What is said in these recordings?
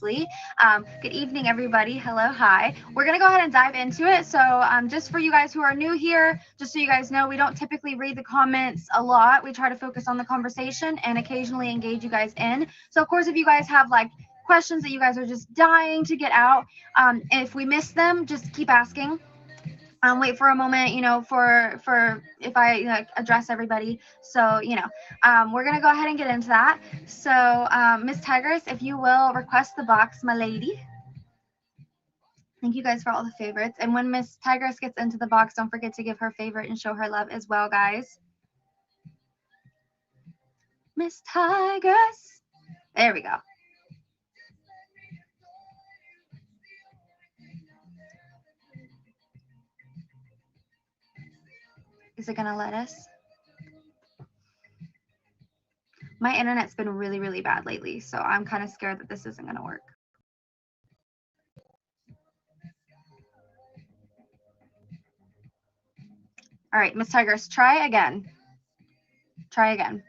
nicely. Good evening, everybody. Hello, hi. We're going to go ahead and dive into it. So just for you guys who are new here, just so you guys know, we don't typically read the comments a lot. We try to focus on the conversation and occasionally engage you guys in. So, of course, if you guys have like questions that you guys are just dying to get out, if we miss them, just keep asking. Wait for a moment, for if I address everybody. So, we're gonna go ahead and get into that. So, Miss Tigress, if you will request the box, my lady. Thank you guys for all the favorites. And when Miss Tigress gets into the box, don't forget to give her favorite and show her love as well, guys. Miss Tigress. There we go. Is it gonna let us? My internet's been really, really bad lately, so I'm kind of scared that this isn't gonna work. All right, Miss Tigress, try again. Try again.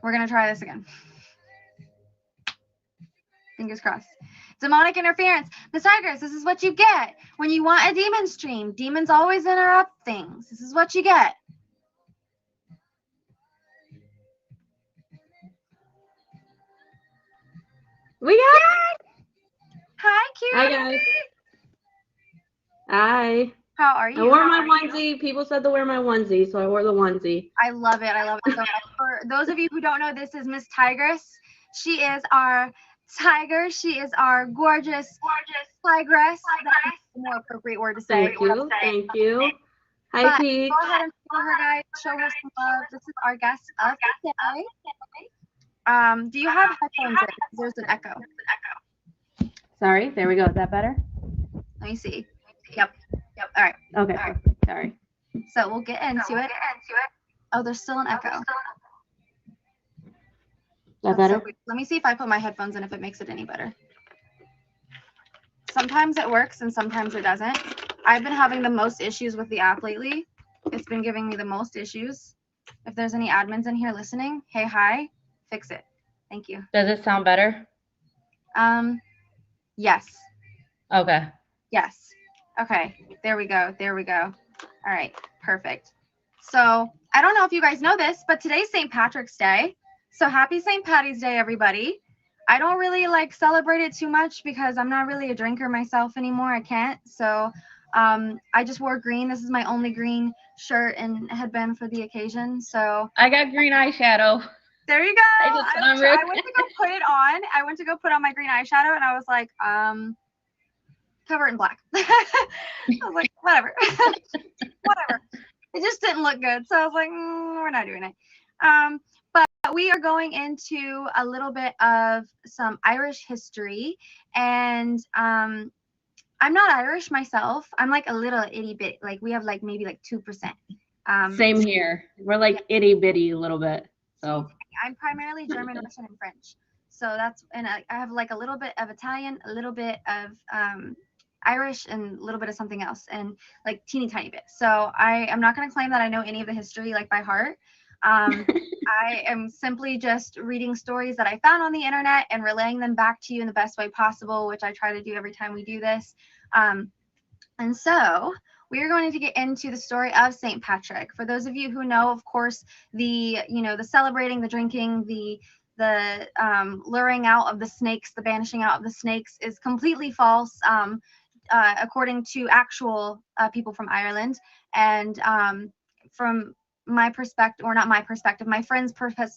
We're gonna try this again. Fingers crossed. Demonic interference. Miss Tigress, this is what you get when you want a demon stream. Demons always interrupt things. This is what you get. We got. Hi, cutie. Hi, guys. Hi. How are you? I wore my onesie. People said to wear my onesie, so I wore the onesie. I love it. I love it so much. For those of you who don't know, this is Miss Tigress. She is our tiger. She is our gorgeous tigress. That's a more appropriate word to say. Thank you. Thank you. Hi, Pete. Go ahead and show her, guys. Show her some love. This is our guest of the day. Do you have headphones in? There's an echo. Sorry. There we go. Is that better? Let me see. Yep. All right. Okay. All right. Sorry. So we'll get into it. Oh, there's still an echo. Is that better? So let me see if I put my headphones in, if it makes it any better. Sometimes it works and sometimes it doesn't. I've been having the most issues with the app lately. It's been giving me the most issues. If there's any admins in here listening, hey, hi, fix it. Thank you. Does it sound better? Yes. Okay. Yes. Okay. There we go. All right. Perfect. So I don't know if you guys know this, but today's St. Patrick's Day. So happy St. Patty's Day, everybody. I don't really celebrate it too much because I'm not really a drinker myself anymore. I can't. So I just wore green. This is my only green shirt and headband for the occasion. So I got green eyeshadow. There you go. I went to go put it on. I went to go put on my green eyeshadow and I was like, cover it in black. I was like, whatever. Whatever. It just didn't look good. So I was like, we're not doing it. But we are going into a little bit of some Irish history. And I'm not Irish myself. I'm like a little itty bit. Like we have like maybe like 2%. Same here. We're like itty bitty a little bit. So I'm primarily German, Russian, and French. So that's, and I have like a little bit of Italian, a little bit of Irish, and a little bit of something else, and like teeny tiny bit. So I am not going to claim that I know any of the history like by heart. I am simply just reading stories that I found on the internet and relaying them back to you in the best way possible, which I try to do every time we do this. And so we are going to get into the story of St. Patrick. For those of you who know, of course, the celebrating, the drinking, the luring out of the snakes, the banishing out of the snakes is completely false, according to actual people from Ireland. And from my perspective, or not my perspective, my friends'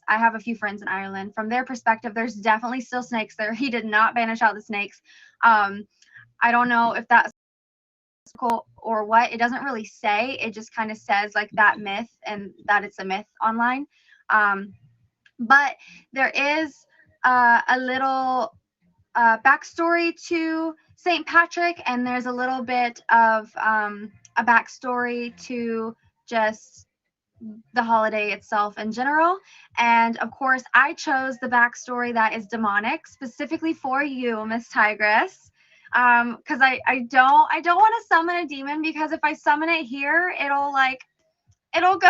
I have a few friends in Ireland. From their perspective, there's definitely still snakes there. He did not banish out the snakes. I don't know if that's or what. It doesn't really say. It just kind of says like that myth, and that it's a myth online. But there is a little backstory to St. Patrick, and there's a little bit of a backstory to just the holiday itself in general. And of course, I chose the backstory that is demonic specifically for you, Miss Tigress. Because I don't want to summon a demon, because if I summon it here, it'll like It'll go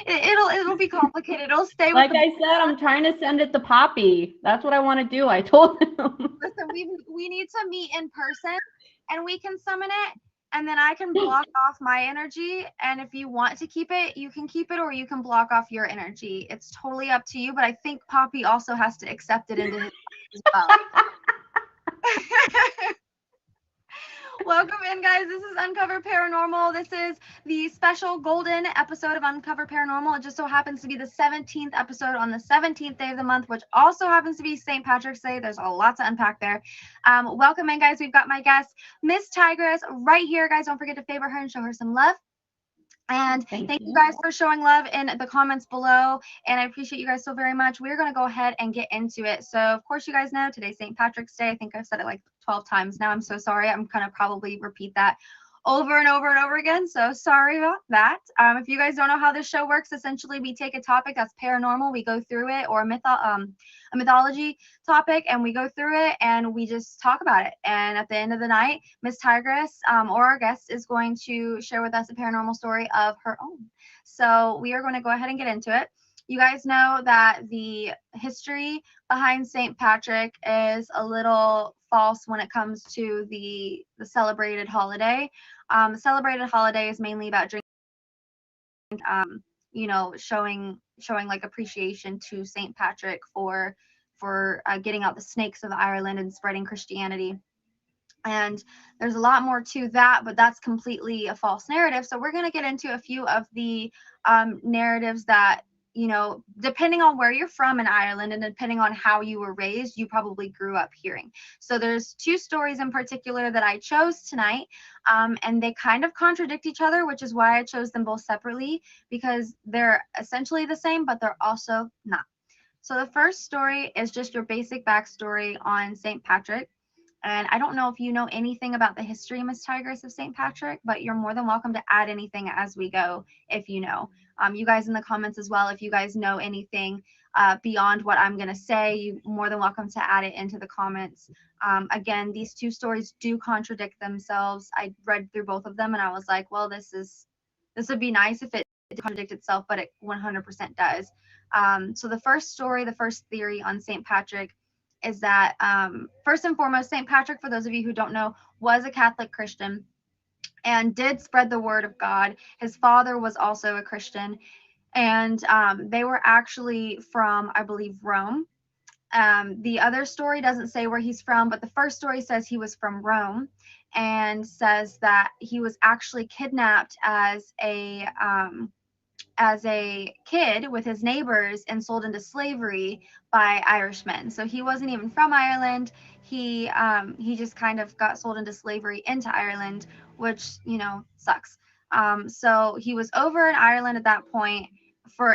it'll be complicated. It'll stay with Like the. I said, I'm trying to send it to Poppy. That's what I want to do. I told him. Listen, we need to meet in person, and we can summon it, and then I can block off my energy. And if you want to keep it, you can keep it, or you can block off your energy. It's totally up to you. But I think Poppy also has to accept it into his life as well. Welcome in, guys. This is Uncover Paranormal. This is the special golden episode of Uncover Paranormal. It just so happens to be the 17th episode on the 17th day of the month, which also happens to be St. Patrick's Day. There's a lot to unpack there. Welcome in, guys. We've got my guest, Miss Tigress, right here, guys. Don't forget to favor her and show her some love. And thank you guys for showing love in the comments below. And I appreciate you guys so very much. We're going to go ahead and get into it. So, of course, you guys know today's St. Patrick's Day. I think I've said it like 12 times now. I'm so sorry. I'm going to probably repeat that over and over and over again. So sorry about that. If you guys don't know how this show works, essentially we take a topic that's paranormal, we go through it, or a mythology topic, and we go through it and we just talk about it. And at the end of the night, Miss Tigress or our guest is going to share with us a paranormal story of her own. So we are going to go ahead and get into it. You guys know that the history behind St. Patrick is a little false when it comes to the celebrated holiday. The celebrated holiday is mainly about drinking, showing like appreciation to St. Patrick for getting out the snakes of Ireland and spreading Christianity. And there's a lot more to that, but that's completely a false narrative. So we're going to get into a few of the narratives that, depending on where you're from in Ireland and depending on how you were raised, you probably grew up hearing. So there's two stories in particular that I chose tonight, and they kind of contradict each other, which is why I chose them both separately, because they're essentially the same, but they're also not. So the first story is just your basic backstory on St. Patrick. And I don't know if you know anything about the history, Miss Tigress, of St. Patrick, but you're more than welcome to add anything as we go if you know. You guys in the comments as well, if you guys know anything beyond what I'm going to say, you're more than welcome to add it into the comments. Again, these two stories do contradict themselves. I read through both of them and I was like, well, this would be nice if it did contradict itself, but it 100% does. So the first story, the first theory on St. Patrick is that first and foremost, St. Patrick, for those of you who don't know, was a Catholic Christian and did spread the word of God. His father was also a Christian, and they were actually from, I believe, Rome. The other story doesn't say where he's from, but the first story says he was from Rome and says that he was actually kidnapped as a kid with his neighbors and sold into slavery by Irishmen. So he wasn't even from Ireland. He just kind of got sold into slavery into Ireland, which sucks. So he was over in Ireland at that point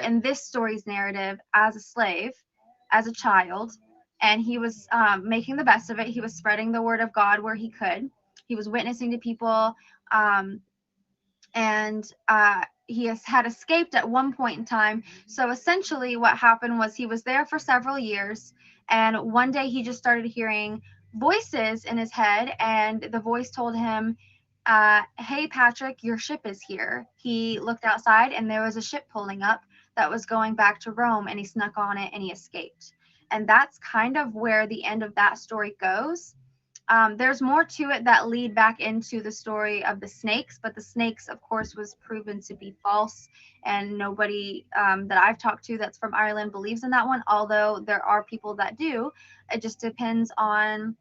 in this story's narrative as a slave, as a child, and he was making the best of it. He was spreading the word of God where he could. He was witnessing to people. And he had escaped at one point in time. So essentially what happened was he was there for several years, and one day he just started hearing voices in his head, and the voice told him, hey Patrick, your ship is here. He looked outside and there was a ship pulling up that was going back to Rome, and he snuck on it and he escaped. And that's kind of where the end of that story goes. There's more to it that lead back into the story of the snakes, but the snakes, of course, was proven to be false, and nobody that I've talked to that's from Ireland believes in that one, although there are people that do. It just depends on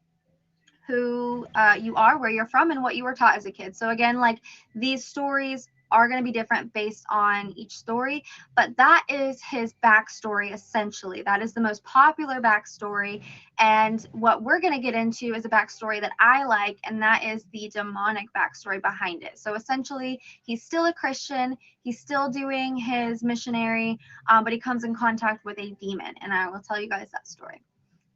who you are, where you're from, and what you were taught as a kid. So again, like, these stories are going to be different based on each story, but that is his backstory essentially. That is the most popular backstory, and what we're going to get into is a backstory that I like, and that is the demonic backstory behind it. So essentially, he's still a Christian, he's still doing his missionary, but he comes in contact with a demon, and I will tell you guys that story.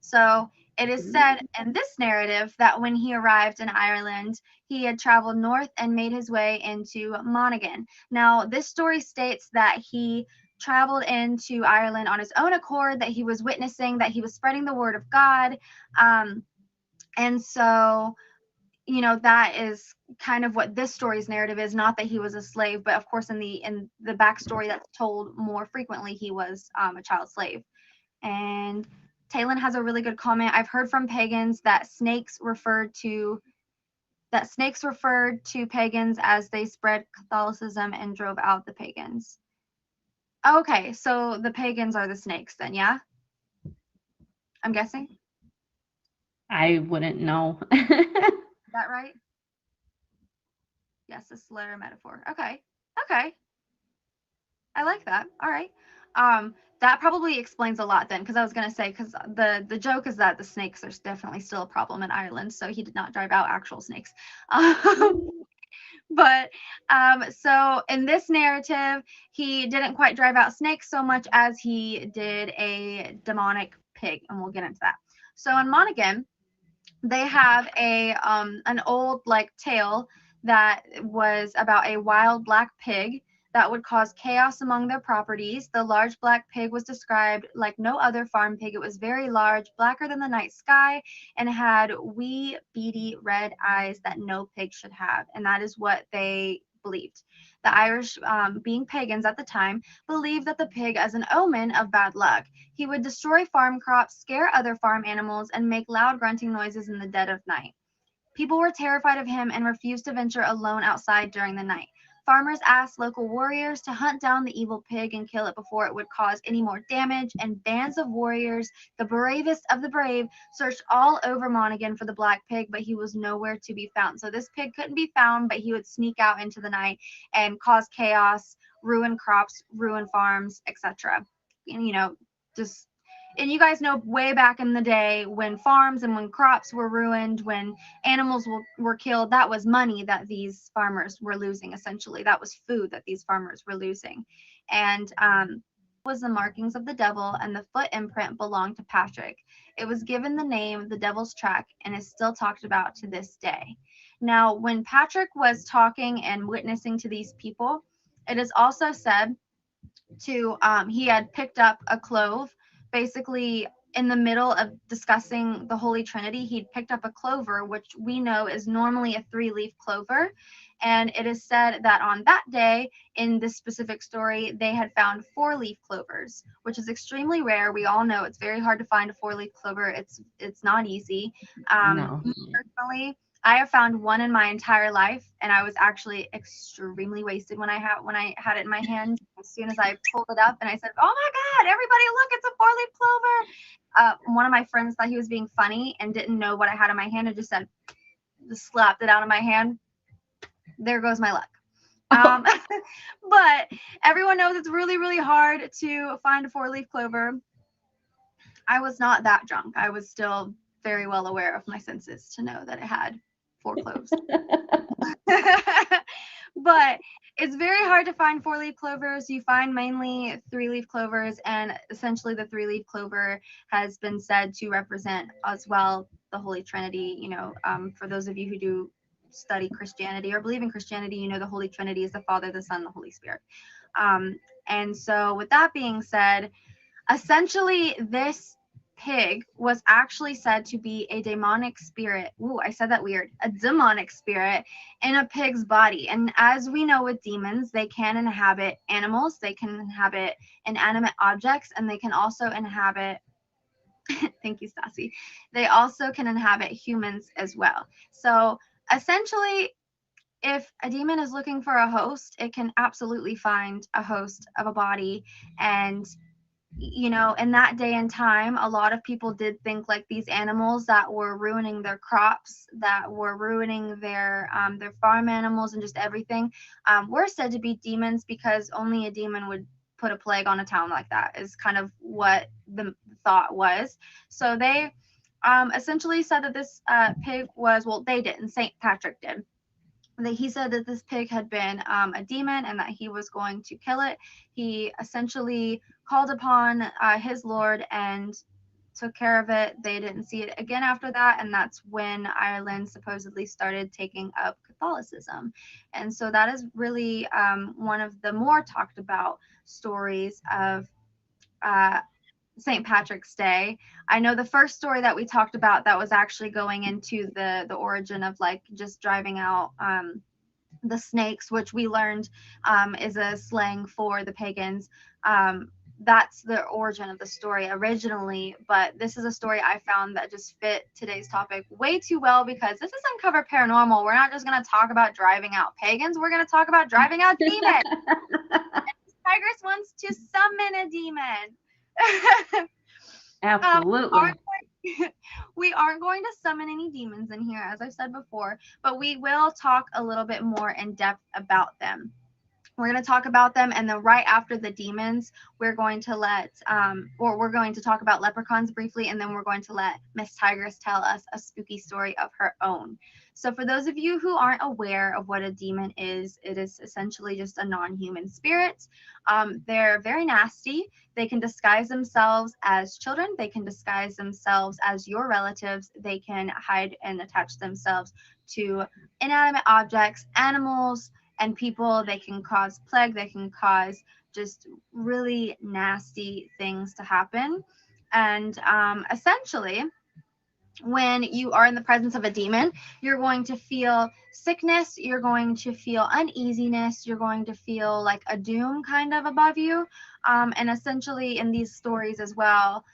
So it is said in this narrative that when he arrived in Ireland, he had traveled north and made his way into Monaghan. Now, this story states that he traveled into Ireland on his own accord, that he was witnessing, that he was spreading the word of God. And so that is kind of what this story's narrative is. Not that he was a slave, but of course in the backstory that's told more frequently, he was a child slave. And Talon has a really good comment. I've heard from pagans that snakes referred to pagans as they spread Catholicism and drove out the pagans. Okay, so the pagans are the snakes then, yeah? I'm guessing. Is I wouldn't know. that right? Yes, a slur metaphor. Okay. Okay. I like that. All right. That probably explains a lot then, because I was gonna say, because the joke is that the snakes are definitely still a problem in Ireland, so he did not drive out actual snakes. But so in this narrative, he didn't quite drive out snakes so much as he did a demonic pig, and we'll get into that. So in Monaghan, they have a an old like tale that was about a wild black pig that would cause chaos among their properties. The large black pig was described like no other farm pig. It was very large, blacker than the night sky, and had wee, beady red eyes that no pig should have. And that is what they believed. The Irish, being pagans at the time, believed that the pig as an omen of bad luck. He would destroy farm crops, scare other farm animals, and make loud grunting noises in the dead of night. People were terrified of him and refused to venture alone outside during the night. Farmers asked local warriors to hunt down the evil pig and kill it before it would cause any more damage, and bands of warriors, the bravest of the brave, searched all over Monaghan for the black pig, but he was nowhere to be found. So this pig couldn't be found, but he would sneak out into the night and cause chaos, ruin crops, ruin farms, etc. And just and you guys know way back in the day when farms and when crops were ruined, when animals were killed, that was money that these farmers were losing. Essentially, that was food that these farmers were losing. And was the markings of the devil, and the foot imprint belonged to Patrick. It was given the name the devil's track and is still talked about to this day. Now, when Patrick was talking and witnessing to these people, it is also said to he had picked up a clove, basically in the middle of discussing the Holy Trinity. He'd picked up a clover, which we know is normally a three-leaf clover. And it is said that on that day, in this specific story, they had found four-leaf clovers, which is extremely rare. We all know it's very hard to find a four-leaf clover. It's not easy. No. Personally, I have found one in my entire life, and I was actually extremely wasted when I had it in my hand. As soon as I pulled it up, and I said, "Oh my God, everybody, look! It's a four-leaf clover!" One of my friends thought he was being funny and didn't know what I had in my hand, and just slapped it out of my hand. There goes my luck. Um, but everyone knows it's really, really hard to find a four-leaf clover. I was not that drunk. I was still very well aware of my senses to know that it had four cloves. But it's very hard to find four-leaf clovers. You find mainly three-leaf clovers, and essentially the three-leaf clover has been said to represent as well the Holy Trinity. For those of you who do study Christianity or believe in Christianity, the Holy Trinity is the Father, the Son, the Holy Spirit. Um, and so, with that being said, essentially, this pig was actually said to be a demonic spirit. Ooh, I said that weird. A demonic spirit in a pig's body. And as we know with demons, they can inhabit animals, they can inhabit inanimate objects, and they can also inhabit thank you, Stassi. They also can inhabit humans as well. So essentially, if a demon is looking for a host, it can absolutely find a host of a body. And in that day and time, a lot of people did think like these animals that were ruining their crops, that were ruining their farm animals and just everything, were said to be demons, because only a demon would put a plague on a town like that, is kind of what the thought was. So they essentially said that this pig was, well, they didn't, St. Patrick did. He said that this pig had been a demon and that he was going to kill it. He essentially called upon his Lord and took care of it. They didn't see it again after that, and that's when Ireland supposedly started taking up Catholicism. And so that is really one of the more talked about stories of St. Patrick's Day. I know the first story that we talked about that was actually going into the origin of like just driving out the snakes, which we learned is a slang for the pagans. That's the origin of the story originally, but this is a story I found that just fit today's topic way too well because this is Uncover Paranormal. We're not just going to talk about driving out pagans, we're going to talk about driving out demons. Tigress wants to summon a demon. Absolutely. We aren't going to summon any demons in here, as I've said before, but we will talk a little bit more in depth about them. We're going to talk about them, and then right after the demons, we're going to we're going to talk about leprechauns briefly, and then we're going to let Miss Tigress tell us a spooky story of her own. So, for those of you who aren't aware of what a demon is, it is essentially just a non-human spirit. They're very nasty. They can disguise themselves as children. They can disguise themselves as your relatives. They can hide and attach themselves to inanimate objects, animals, and people. They can cause plague. They can cause just really nasty things to happen. And essentially, when you are in the presence of a demon, you're going to feel sickness, you're going to feel uneasiness, you're going to feel like a doom kind of above you. And essentially, in these stories as well,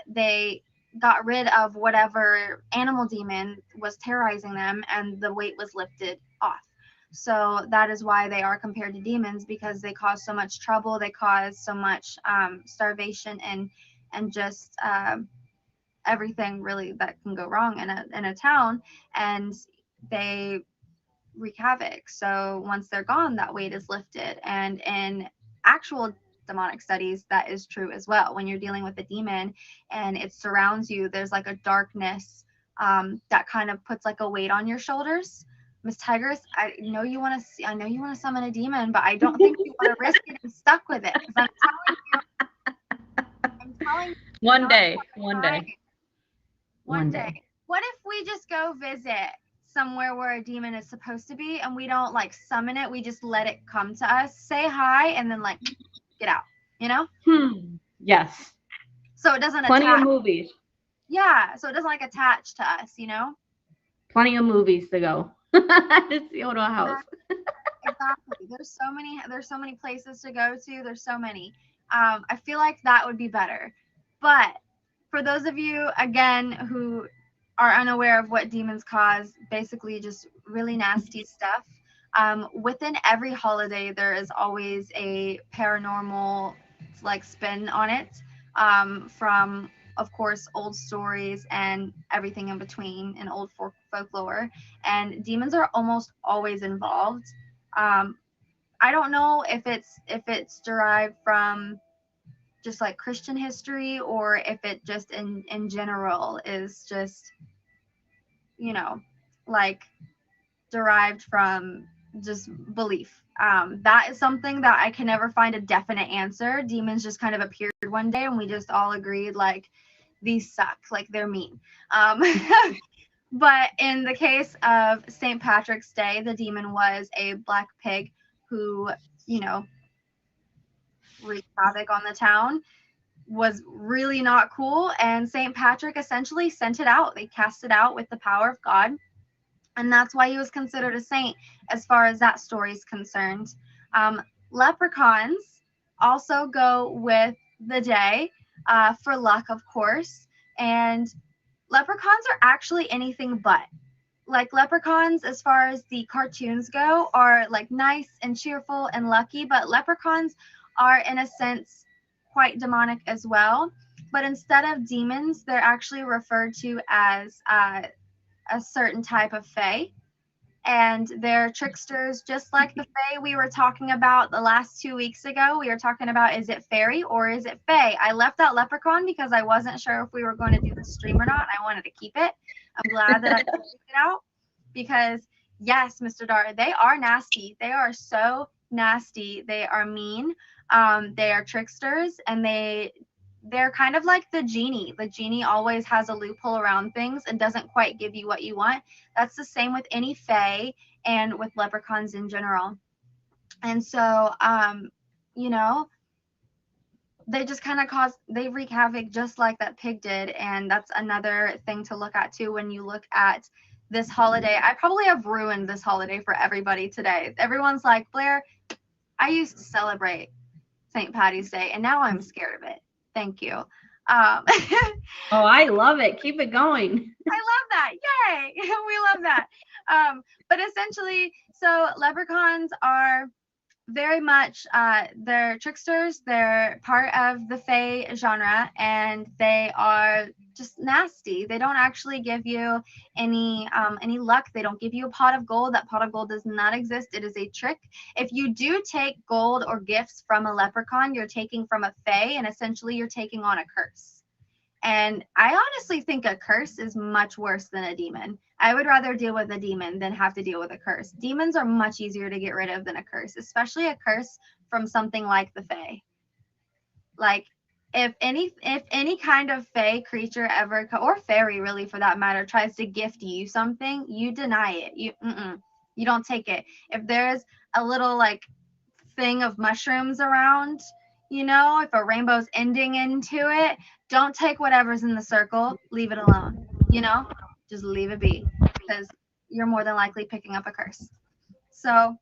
they got rid of whatever animal demon was terrorizing them, and the weight was lifted off. So that is why they are compared to demons, because they cause so much trouble, they cause so much starvation and just everything really that can go wrong in a town, and they wreak havoc. So once they're gone, that weight is lifted. And in actual demonic studies, that is true as well. When you're dealing with a demon and it surrounds you, there's like a darkness that kind of puts like a weight on your shoulders. Miss Tigress, I know you want to see. I know you want to summon a demon, but I don't think you want to risk getting stuck with it. Because I'm telling you, One day. One day. one day. What if we just go visit somewhere where a demon is supposed to be and we don't like summon it, we just let it come to us, say hi, and then like get out, you know? Yes. So it doesn't Plenty attach. of movies. Yeah, so it doesn't like attach to us, you know? Plenty of movies to go. To see out of a house. Exactly. There's so many places to go to. There's so many. I feel like that would be better. But for those of you again who are unaware of what demons cause, basically just really nasty stuff. Within every holiday, there is always a paranormal like spin on it. From of course old stories and everything in between in old folklore, and demons are almost always involved. Um, I don't know if it's derived from just like Christian history, or if it just in general is just, you know, like derived from just belief. That is something that I can never find a definite answer. Demons just kind of appeared one day and we just all agreed like these suck, like they're mean. But in the case of St. Patrick's Day, the demon was a black pig who, you know, wreaked havoc on the town, was really not cool. And St. Patrick essentially sent it out. They cast it out with the power of God. And that's why he was considered a saint as far as that story is concerned. Leprechauns also go with the day for luck, of course. And leprechauns are actually anything but. Like leprechauns, as far as the cartoons go, are like nice and cheerful and lucky, but leprechauns are in a sense quite demonic as well. But instead of demons, they're actually referred to as a certain type of fae, and they're tricksters, just like the fae we were talking about the last 2 weeks ago. We were talking about, is it fairy or is it fae? I left out leprechaun because I wasn't sure if we were going to do the stream or not. I wanted to keep it. I'm glad that I took it out because, yes, Mr. Dar, they are nasty. They are so nasty. They are mean. They are tricksters, and they're kind of like the genie. The genie always has a loophole around things and doesn't quite give you what you want. That's the same with any fae and with leprechauns in general. And so, you know, they just kind of they wreak havoc just like that pig did. And that's another thing to look at too when you look at this holiday. I probably have ruined this holiday for everybody today. Everyone's like, Blair, I used to celebrate St. Patty's Day and now I'm scared of it. Thank you. Oh, I love it. Keep it going. I love that. Yay. We love that. But essentially, so leprechauns are very much they're tricksters. They're part of the fae genre, and they are just nasty. They don't actually give you any luck. They don't give you a pot of gold. That pot of gold does not exist. It is a trick. If you do take gold or gifts from a leprechaun, you're taking from a fae, and essentially you're taking on a curse. And I honestly think a curse is much worse than a demon. I would rather deal with a demon than have to deal with a curse. Demons are much easier to get rid of than a curse, especially a curse from something like the Fae. Like if any kind of Fae creature ever or fairy really for that matter tries to gift you something, you deny it. You don't take it. If there's a little like thing of mushrooms around, if a rainbow's ending into it, don't take whatever's in the circle. Leave it alone. Just leave it be because you're more than likely picking up a curse. So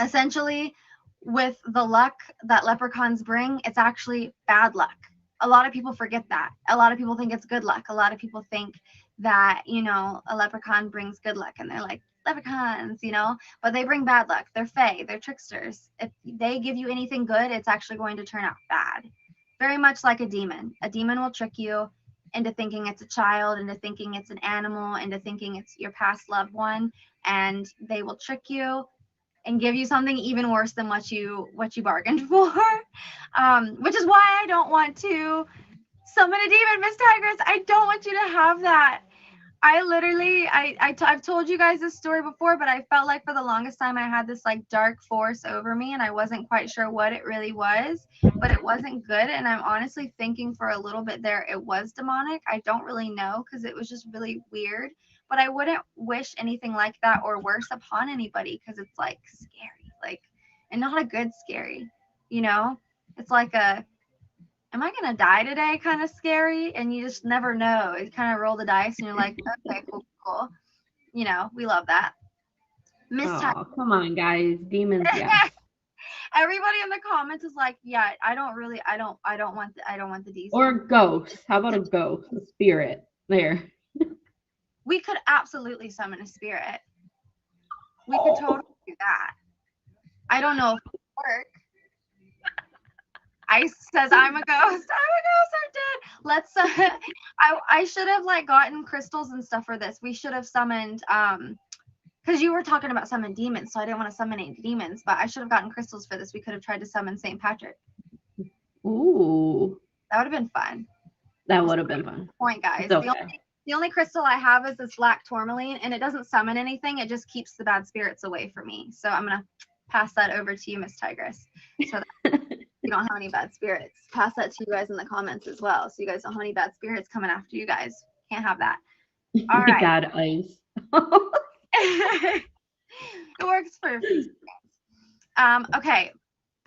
essentially, with the luck that leprechauns bring, it's actually bad luck. A lot of people forget that. A lot of people think it's good luck. A lot of people think that, a leprechaun brings good luck and they're like, leprechauns, but they bring bad luck. They're fae, they're tricksters. If they give you anything good, it's actually going to turn out bad. Very much like a demon. A demon will trick you into thinking it's a child, into thinking it's an animal, into thinking it's your past loved one, and they will trick you and give you something even worse than what you bargained for. Which is why I don't want to summon a demon, Miss Tigress. I don't want you to have that. I literally, I've told you guys this story before, but I felt like for the longest time I had this like dark force over me and I wasn't quite sure what it really was, but it wasn't good. And I'm honestly thinking for a little bit there it was demonic. I don't really know because it was just really weird, but I wouldn't wish anything like that or worse upon anybody because it's like scary, like, and not a good scary, it's like am I gonna die today kind of scary, and you just never know. You kind of roll the dice and you're like, okay, cool. We love that. Oh, come on, guys. Demons, yes. Everybody in the comments is like, yeah, I don't want the DC. Or ghosts. How about a ghost? A spirit. There. We could absolutely summon a spirit. We could totally do that. I don't know if it would work. Ice says, I'm a ghost. I'm dead. Let's I should have like gotten crystals and stuff for this. We should have summoned because you were talking about summon demons, so I didn't want to summon any demons, but I should have gotten crystals for this. We could have tried to summon St. Patrick. Ooh. That would have been fun. That would have been fun. Point, guys. Okay. The only crystal I have is this black tourmaline, and it doesn't summon anything. It just keeps the bad spirits away from me. So I'm gonna pass that over to you, Miss Tigress, so that you don't have any bad spirits. Pass that to you guys in the comments as well, so you guys don't have any bad spirits coming after you guys. Can't have that. All right. God, Ice. It works perfect. Okay.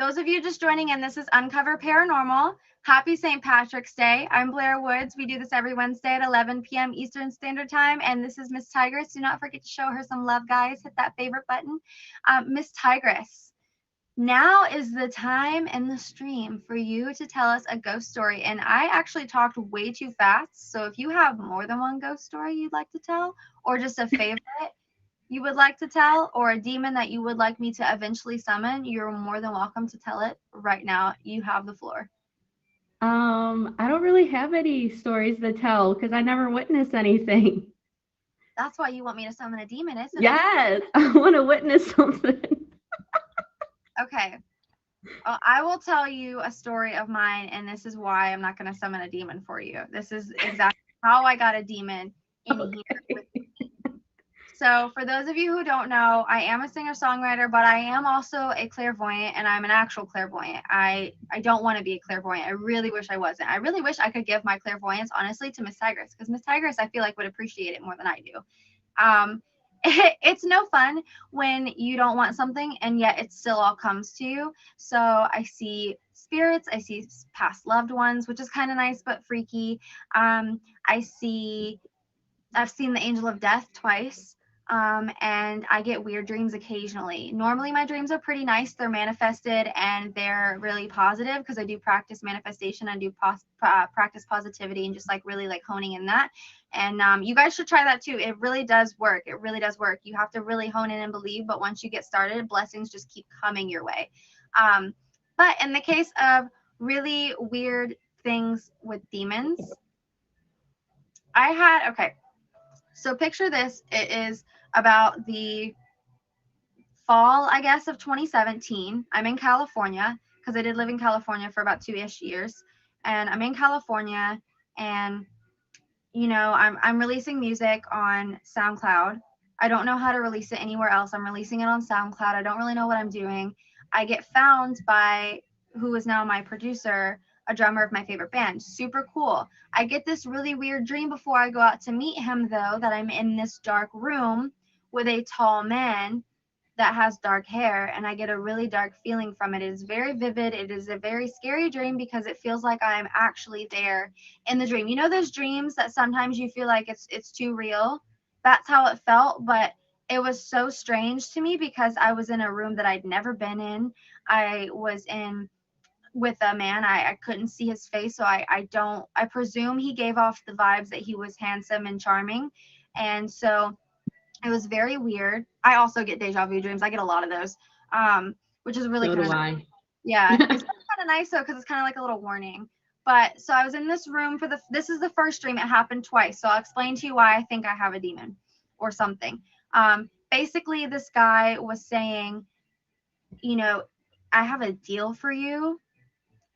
Those of you just joining in, this is Uncover Paranormal. Happy St. Patrick's Day. I'm Blair Woods. We do this every Wednesday at 11 p.m. Eastern Standard Time. And this is Miss Tigress. Do not forget to show her some love, guys. Hit that favorite button. Miss Tigress, now is the time in the stream for you to tell us a ghost story. And I actually talked way too fast. So if you have more than one ghost story you'd like to tell, or just a favorite you would like to tell, or a demon that you would like me to eventually summon, you're more than welcome to tell it right now. You have the floor. I don't really have any stories to tell because I never witnessed anything. That's why you want me to summon a demon, isn't it? Yes, I want to witness something. Okay. I will tell you a story of mine, and this is why I'm not going to summon a demon for you. This is exactly how I got a demon in here with me. So for those of you who don't know, I am a singer-songwriter, but I am also a clairvoyant, and I'm an actual clairvoyant. I don't want to be a clairvoyant. I really wish I wasn't. I really wish I could give my clairvoyance, honestly, to Miss Tigress, because Miss Tigress, I feel like, would appreciate it more than I do. It's no fun when you don't want something, and yet it still all comes to you. So I see spirits. I see past loved ones, which is kind of nice but freaky. I see I've seen the angel of death twice. And I get weird dreams occasionally. Normally, my dreams are pretty nice. They're manifested and they're really positive because I do practice manifestation. I do practice positivity and just like really like honing in that. And you guys should try that too. It really does work. It really does work. You have to really hone in and believe. But once you get started, blessings just keep coming your way. But in the case of really weird things with demons, okay. So picture this. It is about the fall, I guess, of 2017. I'm in California because I did live in California for about 2-ish years. And I'm in California and I'm releasing music on SoundCloud. I don't know how to release it anywhere else. I'm releasing it on SoundCloud. I don't really know what I'm doing. I get found by who is now my producer, a drummer of my favorite band. Super cool. I get this really weird dream before I go out to meet him, though, that I'm in this dark room with a tall man that has dark hair, and I get a really dark feeling from it. It is very vivid. It is a very scary dream because it feels like I am actually there in the dream. You know those dreams that sometimes you feel like it's too real? That's how it felt, but it was so strange to me because I was in a room that I'd never been in. I was in with a man. I couldn't see his face, so I presume he gave off the vibes that he was handsome and charming. And so it was very weird. I also get deja vu dreams. I get a lot of those, which is really So kind do of nice. I. Yeah, it's kind of nice though because it's kind of like a little warning. But so I was in this room for this is the first dream. It happened twice. So I'll explain to you why I think I have a demon or something. Basically, this guy was saying, you know, I have a deal for you,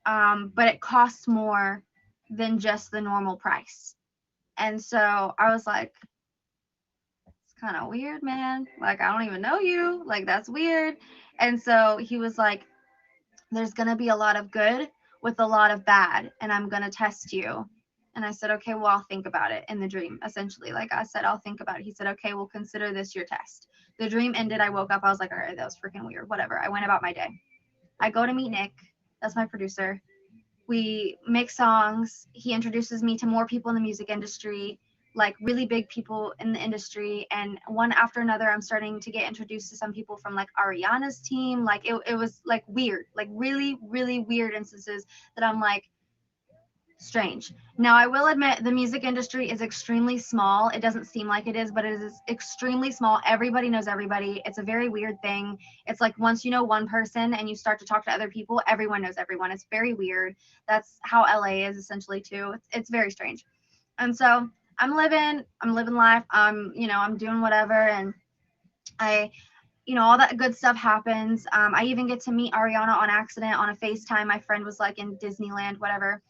but it costs more than just the normal price. And so I was like, kind of weird, man. Like, I don't even know you. Like, that's weird. And so he was like, there's going to be a lot of good with a lot of bad, and I'm going to test you. And I said, okay, well, I'll think about it in the dream, essentially. Like I said, I'll think about it. He said, okay, we'll consider this your test. The dream ended. I woke up. I was like, all right, that was freaking weird. Whatever. I went about my day. I go to meet Nick. That's my producer. We make songs. He introduces me to more people in the music industry, like really big people in the industry. And one after another, I'm starting to get introduced to some people from like Ariana's team. Like it was like weird, like really, really weird instances that I'm like, strange. Now, I will admit the music industry is extremely small. It doesn't seem like it is, but it is extremely small. Everybody knows everybody. It's a very weird thing. It's like once you know one person and you start to talk to other people, everyone knows everyone. It's very weird. That's how LA is essentially too. It's very strange. And so I'm living life. I'm doing whatever, and I all that good stuff happens. I even get to meet Ariana on accident on a FaceTime. My friend was like in Disneyland, whatever.